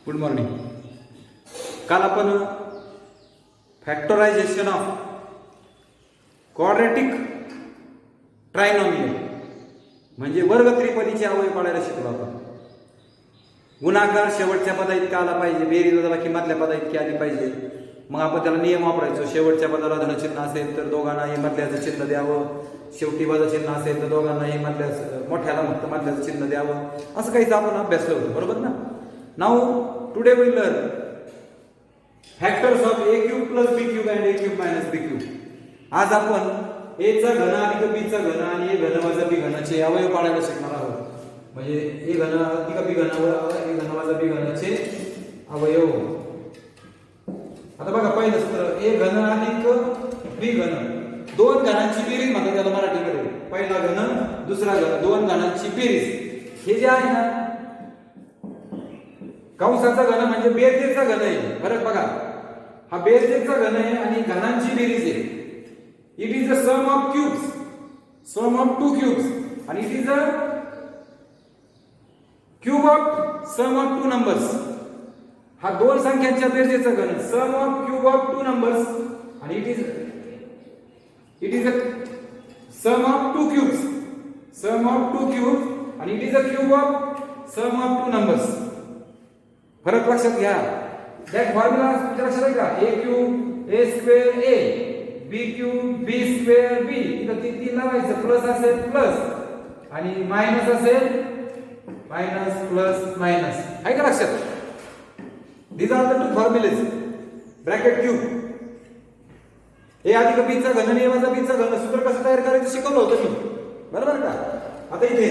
Good morning. काल आपण factorisation of quadratic trinomial म्हणजे वर्ग त्रिपदीचे अवयव पाडायला शिकलो आपण. गुणाकार शेवटच्या पदा इतका आला पाहिजे, बेरीज वजाबाकी मधल्या पदा इतकी आली पाहिजे. मग आपण त्याला नियम वापरायचो. शेवटच्या पदाला धनचिन्ह असेल तर दोघांनाही मधल्याचं चिन्ह द्यावं, शेवटी वजा चिन्ह असेल तर दोघांनाही मोठ्याला फक्त मधल्याचं चिन्ह द्यावं. असं काहीच आपण अभ्यासलं होतं, बरोबर ना. Now today we learn factors of a cube plus b cube and a cube minus b cube. आज आपण a चा घन अधिक b चा घन आणि a घन वजा b घनाचे अवयव पाडायला शिकणार आहोत. म्हणजे a घन अधिक b घन व a घन वजा b घनाचे अवयव. आता बघा पहिलं सूत्र a घन अधिक b घन, दोन घनांची बेरीज म्हणतात त्याला मराठीमध्ये. पहिला घन दुसरा घन, दोन घनांची बेरीज. हे जे आहे ना कंसाचा घन म्हणजे बेरजेचा घन आहे. फरक बघा, हा बेरजेचा घन आहे आणि घनांची बेरीज आहे. It is a sum of cubes, sum of two cubes, आणि it is a cube of sum of two numbers. हा दोन संख्यांच्या बेरजेचा घन, sum of cube of two numbers, आणि it is a sum of two cubes, sum of two cubes, आणि it is a cube of sum of two numbers. फरक लक्षात घ्या. दॅट फॉर्म्युला लक्षात आहे का? a cube a square a, b cube b square b. इथं तीन लावायचं, प्लस असेल प्लस आणि मायनस असेल मायनस प्लस मायनस. आहे का लक्षात? These are the two formulae. Bracket cube a अधिक b चा घन आणि a वजा b चा घन सूत्र कसं तयार करायचं शिकवलं होतं मी, बरोबर का. आता इथे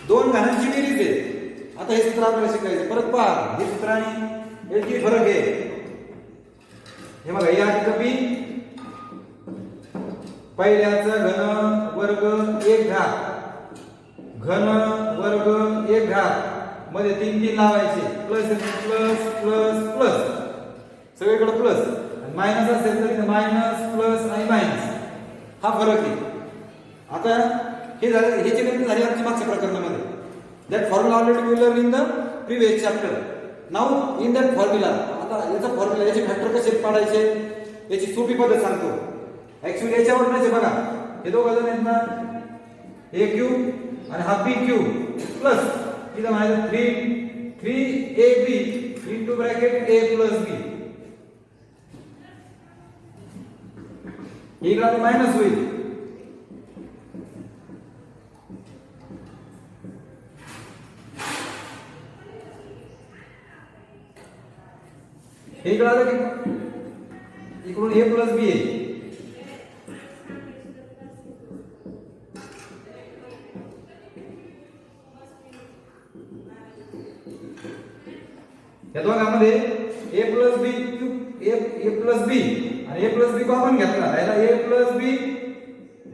दोन घनांची बेरीज आहे. आता हे सूत्र आपल्याला शिकायचं. परत पहा, हे सूत्र आणि याची फरक आहे. हे बघा, a अधिक b पहिल्याचा घन वर्ग 1 घात, घन वर्ग 1 घात मध्ये तीन लावायचे, प्लस प्लस प्लस प्लस, सगळीकडे प्लस, आणि मायनस असेल तर मायनस प्लस आणि मायनस. हा फरक आहे. आता हे झालं, हे चिन्ह झाले आमच्या मागच्या प्रकरणामध्ये. That formula already we learned in the previous chapter. Now in that formula, आता याचा फॉर्म्युला, याचे फॅक्टर कसे पाडायचे याची सोपी पद्धत सांगतो. ऍक्च्युअली याच्यावर नाही बघा, हे दोघं जण आहेत ना, a क्यूब आणि हा b क्यूब प्लस इथं माझं 3ab into bracket a plus b. हे इकडे मायनस होईल. हे कळालं की इकडून a प्लस b आहे. या दोघांमध्ये a plus b a plus b आणि a प्लस b कॉमन घेतला, याला a plus b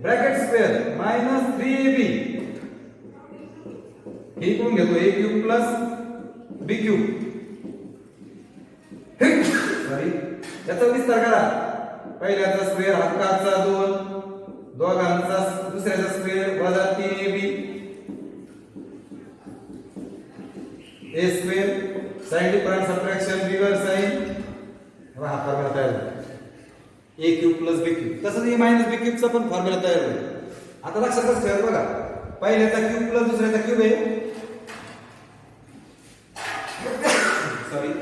bracket square minus 3ab. हे इकडून घेतो a cube plus b cube. याचा विस्तार करा. पहिल्याचा स्क्वेअर हक्काचा 2, दोघांचा दुसऱ्याचा स्क्वेअर वजा 3ab a square, sign difference subtraction bigger sign. हा फॉर्म्युला तयार झाला, a cube plus b cube. तसंच a मायनस b क्यूबचा पण फॉर्म्युला तयार होईल. आता लक्षात कसं ठेवा बघा, पहिल्याचा क्यूब प्लस दुसऱ्याचा क्यूब आहे. सॉरी,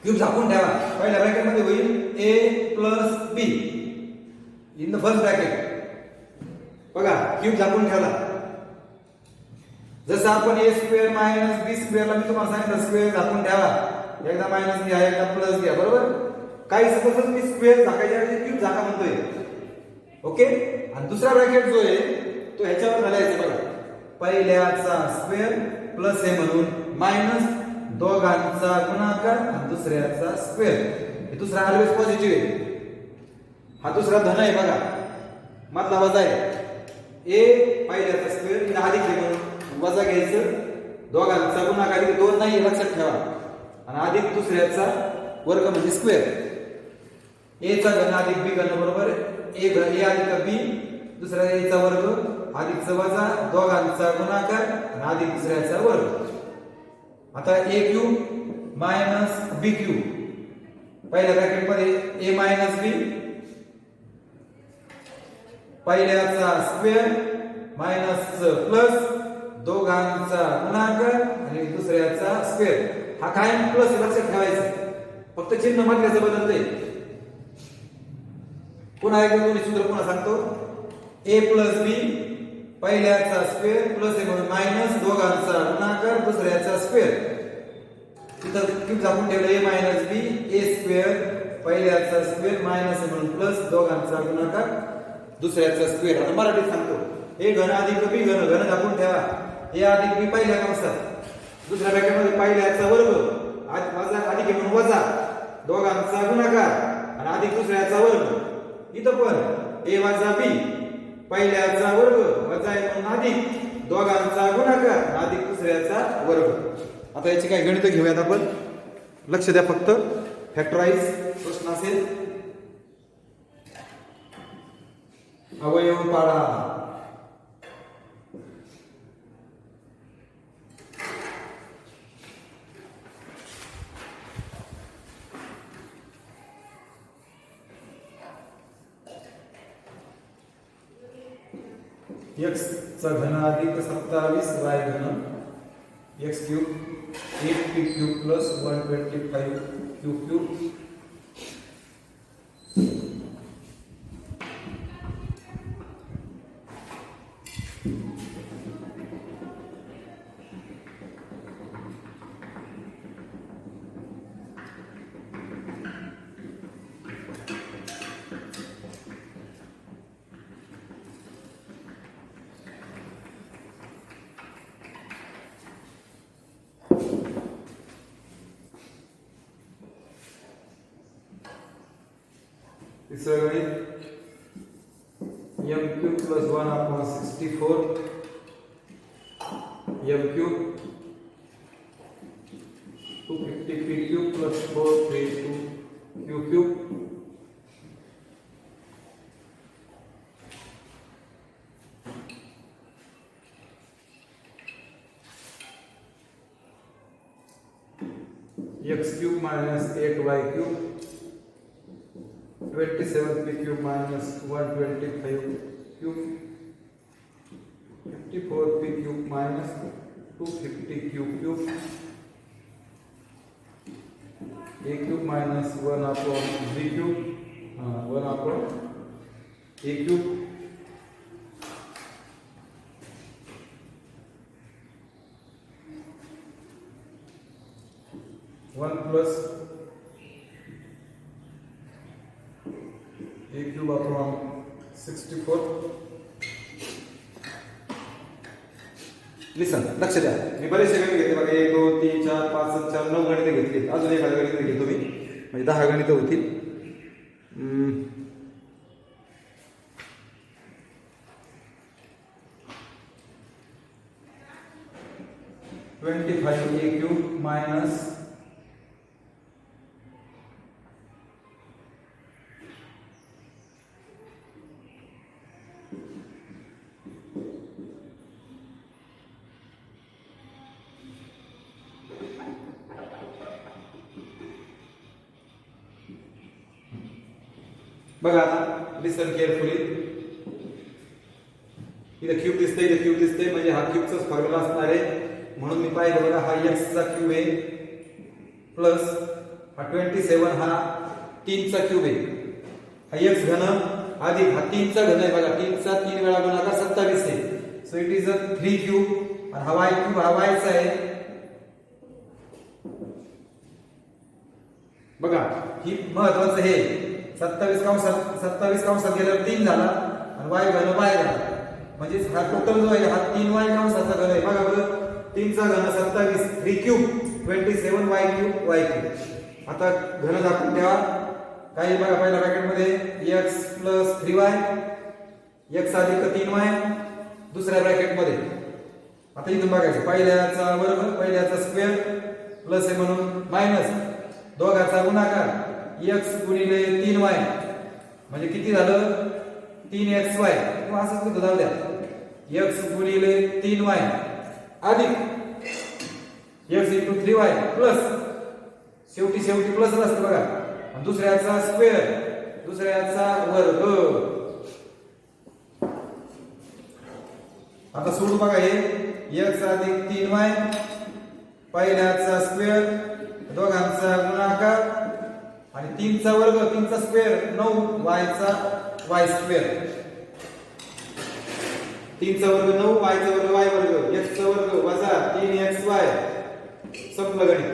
क्यूब झाकून ठेवा. पहिल्या ब्रॅकेट मध्ये होईल a plus b in the first bracket. बघा, क्यूब झाकून ठेवला. जसं आपण a स्क्वेअर मायनस b स्क्वेअरला मी तुम्हाला सांगितलं, स्क्वेअर झाकून ठेवा. एकदा मायनस घ्या, एकदा प्लस घ्या, बरोबर. काही सपोज मी स्क्वेअर झाकायच्या ऐवजी क्यूब झाका म्हणतोय, ओके. आणि दुसरा ब्रॅकेट जो आहे तो ह्याच्यावर घालायचा. बघा, पहिल्याचा स्क्वेअर प्लस आहे म्हणून मायनस दोघांचा गुणाकार आणि दुसऱ्याचा स्क्वेअर. हे दुसरा ऑलवेज पॉझिटिव्ह आहे. हा दुसरा धन आहे बघा, मधला वजा आहे. a पहिल्याचा स्क्वेअर इथे अधिक आहे म्हणून वजा घ्यायचं, दोघांचा गुणाकार इथे 2 नाही लक्षात ठेवा, आणि अधिक दुसऱ्याचा वर्ग म्हणजे स्क्वेअर. a चा घन अधिक b घन बरोबर a अधिक b, दुसऱ्या a चा वर्ग अधिकचा वजा, दोघांचा गुणाकार आणि अधिक दुसऱ्याचा वर्ग. आता ए क्यूब मायनस बी क्यूब, पहिल्या ब्रॅकेट मध्ये ए मायनस बी, पहिल्याचा स्क्वेअर मायनस प्लस दोघांचा गुणाकार आणि दुसऱ्याचा स्क्वेअर. हा काय प्लस लक्षात ठेवायचं, फक्त चिन्ह मधल्याचं बदलतंय. पुन्हा एकदा दोन्ही सूत्र पुन्हा सांगतो. ए प्लस बी, पहिल्याचा स्क्वेअर प्लस आहे म्हणून मायनस दोघांचा गुणाकार दुसऱ्याचा स्क्वेअर. तिथं क्यूब झाकून ठेवलं ए मायनस बी, ए स्क्वेअर पहिल्याचा स्क्वेअर मायनस आहे म्हणून प्लस दोघांचा गुणाकार दुसऱ्याचा स्क्वेअर. आता मराठीत सांगतो. ए घन अधिक बी घन, घन झाकून ठेवा. ए अधिक बी पहिल्या कंसात, दुसऱ्या ब्रॅकेटमध्ये पहिल्याचा वर्ग वजा अधिक आहे म्हणून वजा दोघांचा गुणाकार आणि अधिक दुसऱ्याचा वर्ग. इथं पण ए वजा बी, पहिल्याचा वर्ग वजा आहे म्हणून अधिक दोघांचा गुणाकार अधिक दुसऱ्याचा वर्ग. आता याची काही गणित घेऊयात आपण. लक्ष द्या फक्त. फॅक्टराइज प्रश्न असेल. अवयव पाडा. एक्स चा घन अधिक 27 वाय घन x cube 8p cube plus 125 Q cube तिसरं गणित m cube plus 1/64 m cube 250p cube plus 432 q cube x cube minus 8y cube 27p cube minus 125 cube 54p cube minus 250 cube a cube minus 1 upon b cube 1 upon a cube one plus a cube upon 64. लिसन, लक्ष द्या. मी बरेचसे गणित घेतले बघा. 1 2 3 4 5 6 7 9 गणित घेतली. अजून एखादं गणित घेतो मी, म्हणजे 10 गणित होतील. 25 a cube minus बघा. आता लिसन केअरफुली. इथे क्यूब दिसते, इथे क्यूब दिसते, म्हणजे हा क्यूबचाच फॉर्म्युला असणार आहे. म्हणून मी पाहिलं बघा, हा x चा क्यूब आहे प्लस हा 27 हा 3 चा क्यूब आहे. हा x घन अधिक हा 3 चा घन आहे बघा. 3 चा 3 वेळा गुणाकार 27 आहे. So it is a 3 cube. आणि हा y क्यूब हा y चा आहे बघा. ही महत्वाचं हे 27 कंसात गेल्यावर 3 झाला आणि y घन y झाला. म्हणजे हा टोटल जो आहे हा 3y कंसाचा घन आहे बघा. बरं 3 चा घन 27 3 cube 27 y cube y cube. आता घन दाखवून ठेवा. काही बघा पहिल्या ब्रॅकेट मध्ये x प्लस 3y x अधिक 3y दुसऱ्या ब्रॅकेट मध्ये. आता इथून बघायचं पहिल्याचा वर्ग पहिल्याचा स्क्वेअर प्लस आहे म्हणून मायनस दोघांचा गुणाकार x गुणिले 3y म्हणजे किती झालं 3xy. किंवा असंच लिहून जाऊ द्या. x गुणिले 3y अधिक x इंटू 3y प्लस शेवटी प्लस असतं बघा, आणि दुसऱ्याचा स्क्वेअर, दुसऱ्याचा वर्ग. आता सोडू बघा हे x अधिक 3y, पहिल्याचा स्क्वेअर, दोघांचा गुणाकार, आणि 3 चा वर्ग, 3 चा स्क्वेअर 9, y चा y स्क्वेअर. 3 चा वर्ग 9, y चा वर्ग y वर्ग, x चा वर्ग वजा 3xy. संपलं गणित.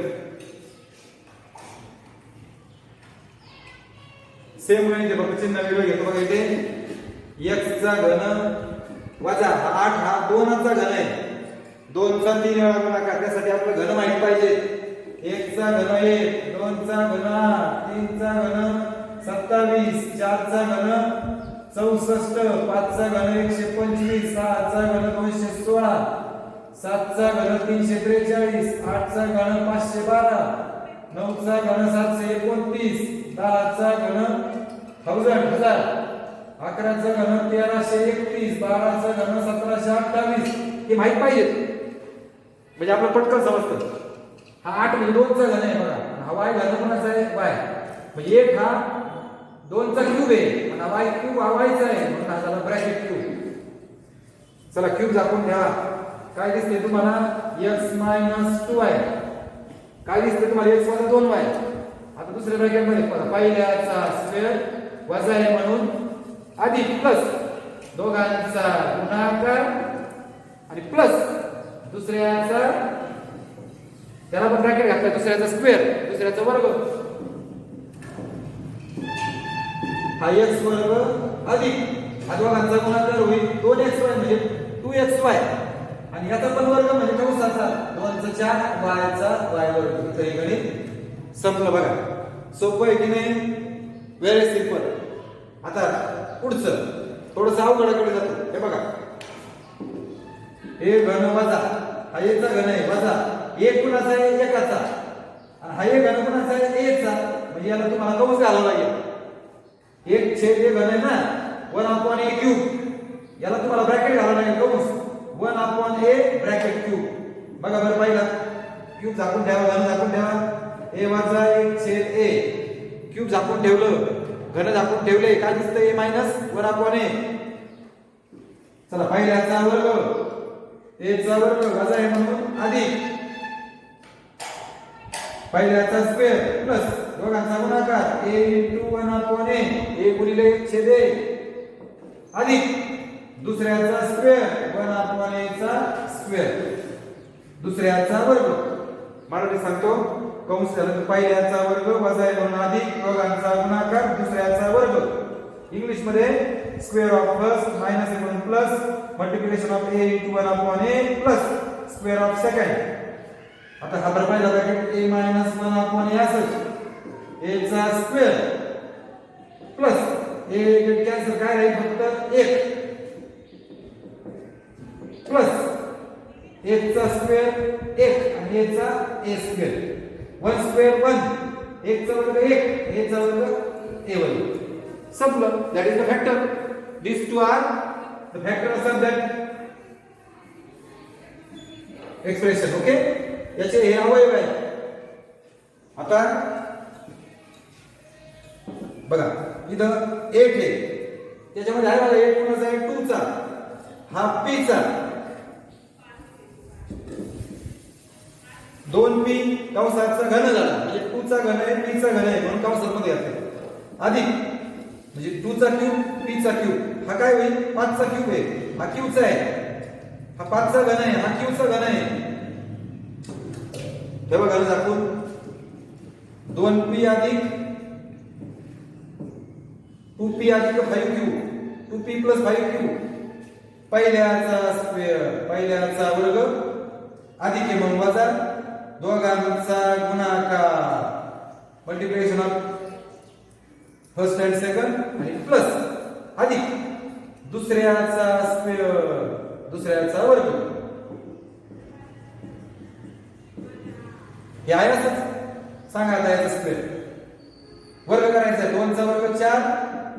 सेम गणित आहे, फक्त चिन्ह वेगळं घेतो बघा. इथे x चा घन वजा 8, हा 2 चा घन आहे. 2 चा 3 वेळा गुणाकार, त्यासाठी आपलं घन माहित पाहिजे. 1 चा घन 1, 2 चा घन 8, 3 चा घन 27, 4 चा घन 64, 5 चा घन 125, 6 चा घन 216, 7 चा घन 343, 8 चा घन 512, 9 चा घन 729, 10 चा घन 1000, 11 चा घन 1331, 12 चा घन 1728. हे माहित पाहिजे, म्हणजे आपलं पटकन समजतं. हा 8 म्हणजे 2 चा घन आहे बघा, हा y घन कोणाचा आहे y, म्हणजे 1 हा 2 चा क्यूब आहे, आणि हा y क्यूब हा y चा आहे, म्हणून हा झाला ब्रॅकेट क्यूब. चला क्यूब झाकून ठेवा. काय दिसते तुम्हाला? x - 2y. काय दिसते तुम्हाला? x - 2y. आता दुसऱ्या ब्रॅकेट मध्ये पहा, पहिल्याचा स्क्वेअर वजा आहे म्हणून अधिक प्लस दोघांचा गुणाकार आणि प्लस दुसऱ्याचा, त्याला पण ब्रॅकेट घातला, दुसऱ्याचा स्क्वेअर, दुसऱ्याचा वर्ग. हा x वर्ग अधिक हा दोघांचा गुणाकार होईल 2xy म्हणजे 2xy, आणि याचा पण वर्ग म्हणजे कंसाचा 2 चा 4, y चा y वर्ग. इथे गणित संपलं बघा. सोपं आहे की नाही? Very simple. आता पुढचं थोडंसं अवघडाकडे जातो. हे बघा, हे घन वजा, हा a चा घन आहे वजा 1 कुणाचा आहे? एकाचा, आणि हा a घन कुणाचा आहे? a चा, म्हणजे याला तुम्हाला कंस घालावं लागेल. 1 घन आहे ना, 1/a क्यूब, याला तुम्हाला ब्रॅकेट घालावं लागेल, कंस 1/a ब्रॅकेट क्यूब. बघा बरं, पहिला क्यूब झाकून ठेवा, घन झाकून ठेवा. a वजा 1/a क्यूब झाकून ठेवलं, घन झाकून ठेवले, काय दिसतंय? a - 1/a. चला, पहिल्याचा वर्ग, a चा वर्ग वजा आहे म्हणून अधिक पहिल्याचा स्क्वेअर प्लस दोघांचा गुणाकार a * 1/a, a गुणिले 1/a अधिक दुसऱ्याचा स्क्वेअर 1/a चा स्क्वेअर, दुसऱ्याचा वर्ग. मराठी सांगतो, कंस झालं, पहिल्याचा वर्ग वजा आहे म्हणून अधिक दोघांचा गुणाकार दुसऱ्याचा वर्ग. इंग्लिश मध्ये स्क्वेअर ऑफ फर्स्ट मायनस आहे म्हणून plus, multiplication of a * 1/a plus square of second. आता हा बरोबर पहिला ब्रॅकेट a - 1/a असेल, a चा स्क्वेअर प्लस a कॅन्सल, काय राहील? फक्त 1 प्लस 1 चा स्क्वेअर 1 आणि a चा a स्क्वेअर, 1 स्क्वेअर 1, 1 चा वर्ग 1, a चा वर्ग a वर्ग. संपलं. That is the factor. These two are the factors of that expression. Okay, याचे हे अवयव आहे. आता बघा, इथं 8 आहे, त्याच्यामध्ये आहे बघा 8 कोणाचा आहे? 2 चा, हा p चा, 2p कंसाचा घन झाला, म्हणजे 2 चा घन आहे, p चा घन आहे, म्हणून कंसामध्ये येते अधिक, म्हणजे 2 चा क्यूब p चा क्यूब. हा काय होईल? 5 चा क्यूब आहे, हा q चा आहे, हा 5 चा घन आहे, हा q चा घन आहे. हे बघा, घन दाखवून 2p अधिक 2p अधिक 5q, 2p plus 5q, पहिल्याचा square, पहिल्याचा वर्ग अधिक आहे म्हणून वजा दोघांचा गुणाकार, multiplication of first and second, आणि प्लस अधिक दुसऱ्याचा स्क्वेअर, दुसऱ्याचा वर्ग. हे आहे असंच सांगा. आता याचा स्क्वेअर वर्ग करायचा आहे, 2 चा वर्ग 4,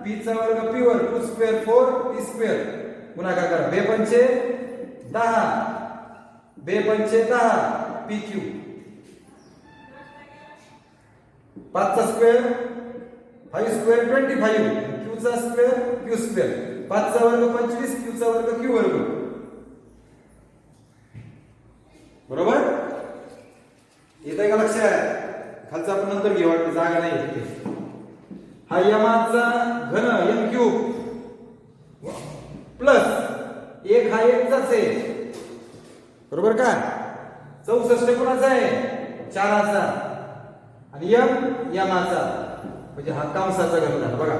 p चा वर्ग p वर, 2 स्क्वेअर 4, p स्क्वेअर गुणाकार करा. 2 पंचे 10, 2 पंचे 10, p क्यूब. 5 चा स्क्वेअर 5 स्क्वेअर 25, q चा स्क्वेअर q स्क्वेअर, 5 चा वर्ग 25, q चा वर्ग q वर्ग. बरोबर? येतंय का लक्षात? खालचा आपण नंतर घेऊ, वाटतं जागा नाही इथे. हा यमाचा घन m क्यूब प्लस 1 हा 1 चाच आहे. बरोबर का? 64 कोणाचा आहे? 4चा. आणि m यमाचा, म्हणजे हा कंसाचा घन झाला बघा.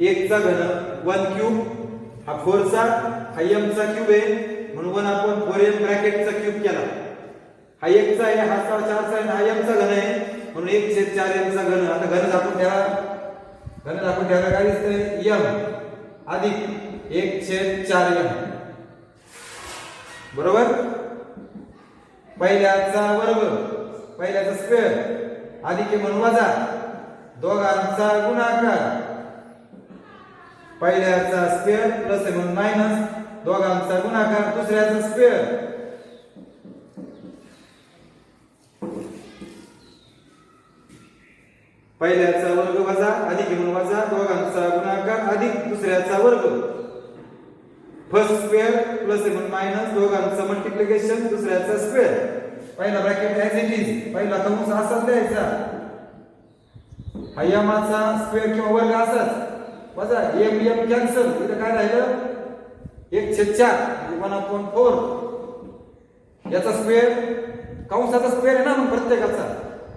1 चा घन 1 क्यूब, हा 4 चा, हा m चा क्यूब आहे म्हणून 1 आपण 4m ब्रॅकेटचा क्यूब केला. हा 1 चा आहे, हा 4 चा आहे, हा m चा घन आहे म्हणून 1/4m चा घन. आता घन दाखवून ठेवा. घन दाखवून ठेवा काय दिसतंय? m अधिक 1/4m. बरोबर? पहिल्याचा वर्ग, पहिल्याचा स्क्वेअर अधिक आहे म्हणून वजा, दोघांचा गुणाकार, पहिल्याचा स्क्वेअर प्लस आहे म्हणून मायनस, दोघांचा गुणाकार, दुसऱ्याचा स्क्वेअर, पहिल्याचा वर्ग वजा अधिक आहे म्हणून वजा, दोघांचा गुणाकार अधिक दुसऱ्याचा वर्ग, फर्स्ट स्क्वेअर प्लस आहे म्हणून मायनस, दोघांचा मल्टिप्लिकेशन, दुसऱ्याचा स्क्वेअर. पहिला ब्रॅकेट ऍज इट इज, पहिला कंस असाच द्यायचा. हा यमाचा स्क्वेअर किंवा वर्ग असाच वजा m कॅन्सल, इथं काय राहिलं? 1/4 म्हणजे 1/4. याचा स्क्वेअर कंसाचा स्क्वेअर आहे ना मग प्रत्येकाचा.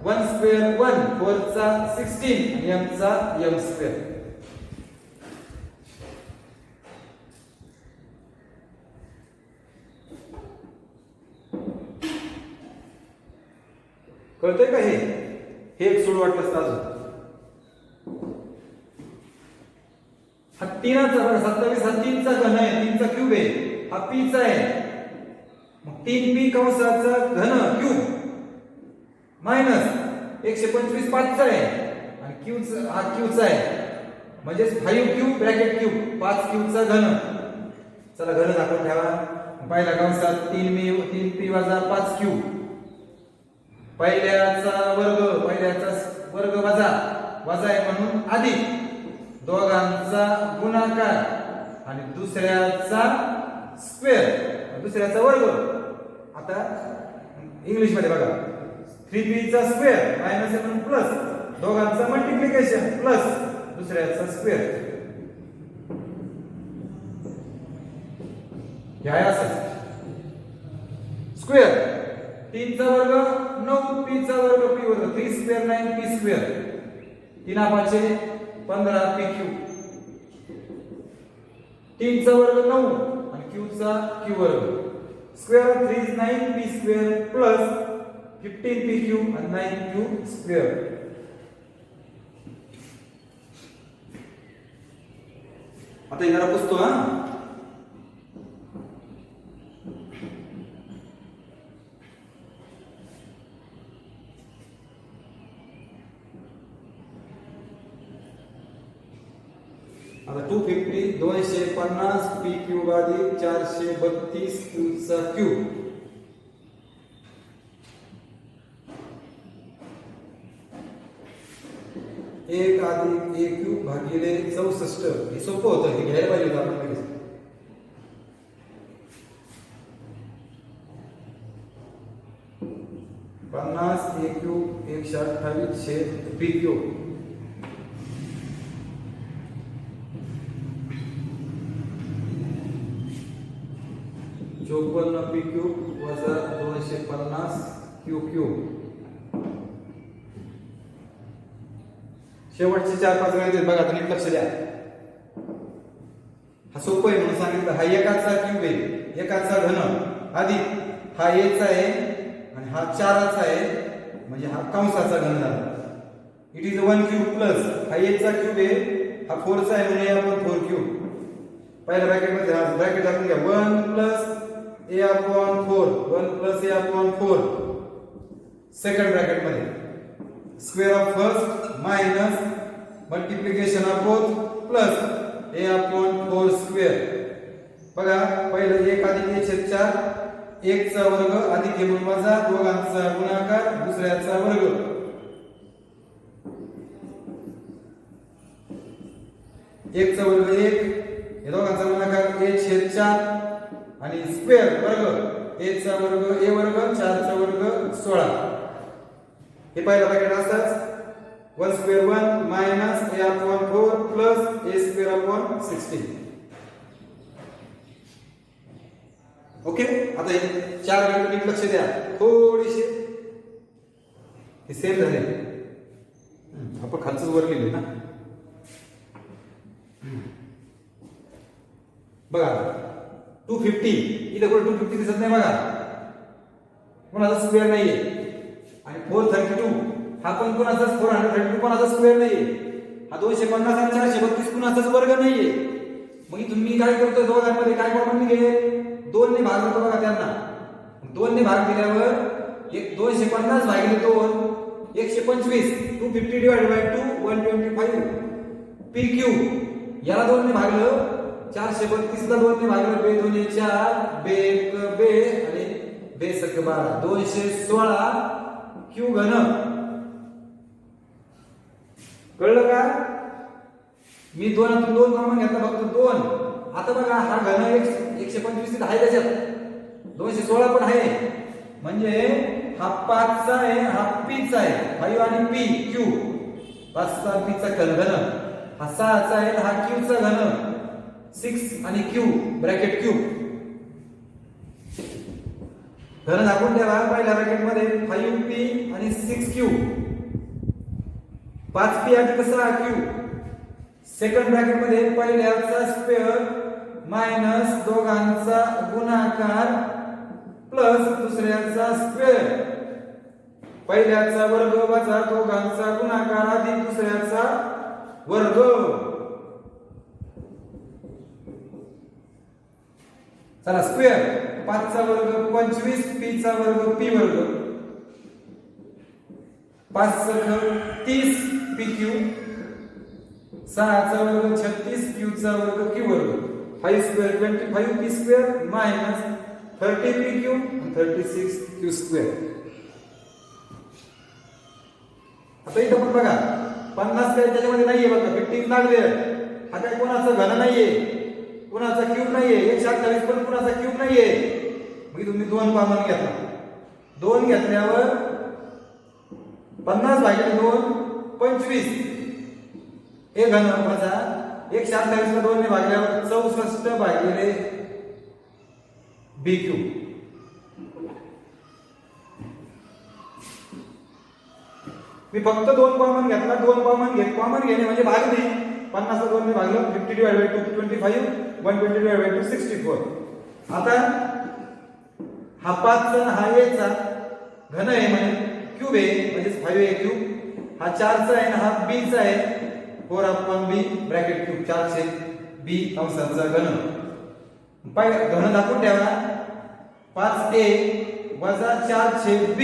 1 स्क्वेअर 1, 4 चा 16 आणि m चा m स्क्वेअर. कळतंय का? हे एक सोड वाटलं असतं अजून. हा 3चा बघा, 27 हा 3चा घन आहे, 3चा क्यूब आहे, हा p चा आहे. मग 3p कंसाचा घन क्यूब मायनस 125 5 चा आहे आणि q चा हा q चा आहे म्हणजे 5 क्यूब ब्रॅकेट क्यूब 5 क्यूब चा घन. चला घन दाखवून ठेवा. पहिला कंसात 3p वजा 5 क्यूब, पहिल्याचा वर्ग वजा आहे म्हणून अधिक, दोघांचा गुणाकार आणि दुसऱ्याचा स्क्वेअर, दुसऱ्याचा वर्ग. आता इंग्लिश मध्ये बघा, 3p चा स्क्वेअर मायनस आहे म्हणून प्लस, दोघांचा मल्टिप्लिकेशन प्लस दुसऱ्याचा स्क्वेअर. हे आहे असं स्क्वेअर. 3 चा वर्ग 9, p चा वर्ग p वर्ग, 3 square 9 p square, 3 5 15 p cube. 3 चा वर्ग 9 आणि q चा q वर्ग. Square of 3 is 9 p square plus 15 p cube आणि 9 q स्क्वेअर. आता येणारा पुसतो हा. आता 250 250 p क्यूब अधिक 432 q चा क्यूब. एक अधिक a क्यूब भागिले 64. हे सोपं होतं, हे घ्यायला पाहिजे होतं आपण लगेच. पन्नास a क्यूब 128 छेद p क्यूब. चौपन्न p क्यूब वजा 250 q क्यूब. शेवटचे 4-5 गणित बघा, आता नीट लक्ष द्या. हा सोपं आहे म्हणून सांगितलं. हा एकाचा क्यूब आहे, एकाचा घन अधिक हा a चा आहे आणि हा 4चा आहे म्हणजे हा कंसाचा घन झाला. इट इज 1 क्यूब प्लस हा a चा क्यूब आहे, हा 4 चा आहे म्हणजे आपण 4 क्यूब. पहिल्या ब्रॅकेट मध्ये हा ब्रॅकेट टाकून घ्या. 1 plus a upon 4, 1 plus a upon 4. Second bracket मध्ये square of first minus multiplication of both plus a upon 4 square. बघा पहिलं 1 अधिक 1/4, 1 चा वर्ग अधिक a म्हणून वजा, दोघांचा गुणाकार, दुसऱ्याचा वर्ग. 1 चा वर्ग 1, हे दोघांचा गुणाकार a छेद 4 आणि स्क्वेअर वर्ग a चा वर्ग a वर्ग 4 चा वर्ग 16. हे पहिला ब्रॅकेट असताच 1 square 1 minus a upon 4 plus a square upon 16. Okay. आता हे 4 व्हॅल्यू नीट लक्ष द्या, थोडीशी हे सेम झाले. आपण खालचंच वर लिहिले ना. बघा 250 इथे कुठे 250 दिसत नाही बघा, कोणाचा स्क्वेअर नाहीये. आणि 432 हा पण कोणाचा 432 कोणाचा स्क्वेअर नाहीये. हा 250 आणि 432 कोणाचाच वर्ग नाहीये. मग तुम्ही काय करतो, दोघांमध्ये काय कॉमन निघेल, 2 ने भाग देतो बघा त्यांना. 2 ने भाग दिल्यावर एक 250 भागिले 2 125. 250 डिवाइडेड बाय 2 125 PQ. याला 2 ने भागलं 432 ला 2 ने भागलं बे 2 4 बे 1 बे आणि बे सक 12 216 Q घन. कळलं का? मी 2 तून 2 कॉमन घेतला फक्त 2. आता बघा हा घन 125 आहे, त्याच्यात 216 पण आहे. म्हणजे हा 5 चा आहे, हा P चा आहे. 5 आणि P Q 5 चा P चा घन. हा 6 चा आहे, हा Q चा घन 6 आणि Q ब्रॅकेट Q. घन दाखवून ठेवा. पहिल्या ब्रॅकेट मध्ये 5P आणि 6Q. 5P अधिक 6Q. सेकंड ब्रॅकेट मध्ये पहिल्याचा स्क्वेअर मायनस दोघांचा गुणाकार प्लस दुसऱ्याचा स्क्वेअर. पहिल्याचा वर्ग वजा दोघांचा गुणाकार अधिक दुसऱ्याचा वर्ग. चला स्क्वेअर 5 चा वर्ग 25 P चा वर्ग P वर्ग 5 चा 30 PQ 6 चा वर्ग 36 Q चा वर्ग Q वर्ग 5 square 25 P square minus 30 PQ आणि 36 Q स्क्वेअर. आता इथं पण बघा 50 काय त्याच्यामध्ये नाहीये बघा, 15 लागले. हा काय कोणाचा घन नाहीये, कोणाचा क्यूब नाहीये. 128 पण कोणाचा क्यूब नाहीये. मग तुम्ही 2 कॉमन घेतला. 2 घेतल्यावर 50 भागिले 2 25. हे घन वजा 128 ला 2 ने भागल्यावर 64 भागिले BQ. मी फक्त 2 कॉमन घेतला. 2 कॉमन घेणे म्हणजे भागणे. 50 ला 2 ने भागलं 50 डिवाइडेड बाय 2 25 120 डिवाइडेड बाय 2 64. आता हा 5 चा हा a चा घन आहे म्हणजे क्यूब आहे, म्हणजे 5a क्यूब. हा 4 चा आहे ना हा b चा आहे 4 अपॉन b ब्रॅकेट क्यूब 4 छेद b अंशाचा घन. घन दाखवून ठेवा. 5a वजा 4 छेद b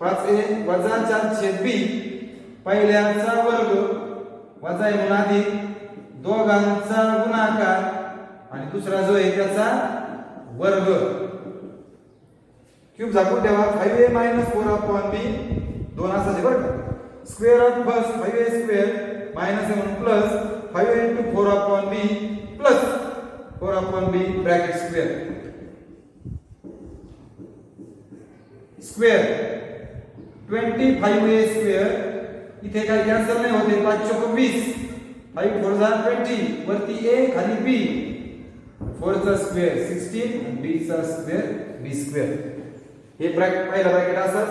5a वजा 4 छेद b पहिल्याचा वर्ग वजा आहे म्हणून अधिक दोघांचा गुणाकार आणि दुसरा जो आहे त्याचा वर्ग. क्यूब दाखवून ठेवा. 5a मायनस 4 अपॉन b 2 असायचे बरं का. Square of first 5a square minus आहे म्हणून plus 5a into 4 upon b plus 4 upon b bracket square. Square 25a square. इथे काही कॅन्सल नाही होते. 5 चौक 20 5 4 जा 20 वरती a खाली b 4 चा स्क्वेअर 16 आणि b चा स्क्वेअर b स्क्वेअर. हे ब्रॅकेट पहिला ब्रॅकेट असाच.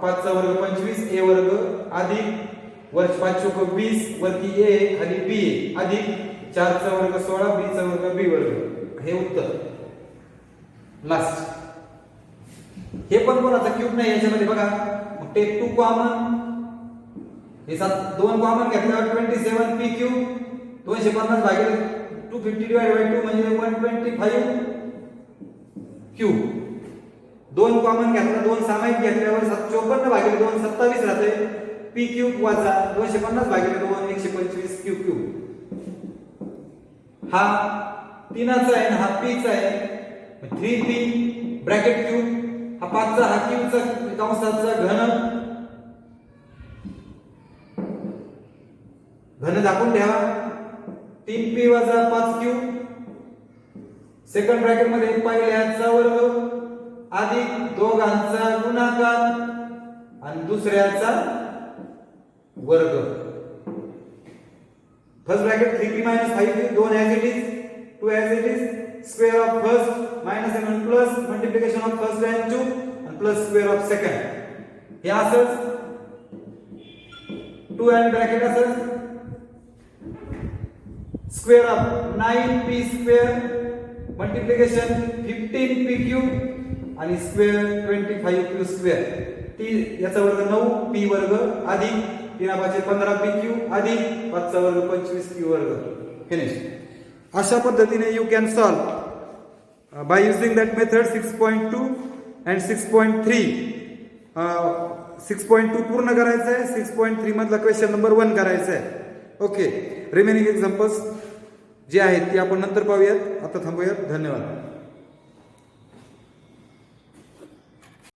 5 चा वर्ग 25 a वर्ग अधिक वर 5 चौक 20 वरती a खाली b अधिक 4 चा वर्ग 16 b चा वर्ग b वर्ग. हे उत्तर लास्ट. हे पण कोणाचा क्यूब नाही याच्यामध्ये बघा. मग टेक 2 कॉमन. हे 2 कॉमन घेतल्यावर 27 p क्यूब 250 भागिले 250 डिवाइडेड बाय 2 म्हणजे 125 क्यूब. 2 कॉमन घेतला. 2 सामायिक घेतल्यावर 54 भागिले 2 27 राहते. p क्यूब वजा 250 भागिले 2 125 q क्यूब. हा 3 चा आहे हा p चा आहे 3p ब्रॅकेट क्यूब. हा 5 चा हा q चा कंसाचा घन घन दाखवून ठेवा 3p वजा 5q सेकंड ब्रॅकेट मध्ये पहिल्याचा वर्ग अधिक दोघांचा गुणाकार आणि दुसऱ्याचा वर्ग. First bracket 3p minus 5p 2 as it is 2 as it is square of first minus and plus multiplication of first and 2 and plus square of second. हे असंच 2 and ब्रॅकेट असंच square of 9p square multiplication 15p cube आणि square 25q square याचा वर्ग 9p वर्ग अधिक 3 15p cube अधिक 5 चा वर्ग 25q वर्ग. फिनिश. अशा पद्धतीने you can solve by using that method 6.2 and 6.3. 6.2 पूर्ण करायचं आहे, 6.3 मधला क्वेश्चन नंबर 1 करायचा आहे. ओके. रिमेनिंग एक्झाम्पल्स जे आहेत ते आपण नंतर पाहूयात. आता थांबूयात. धन्यवाद.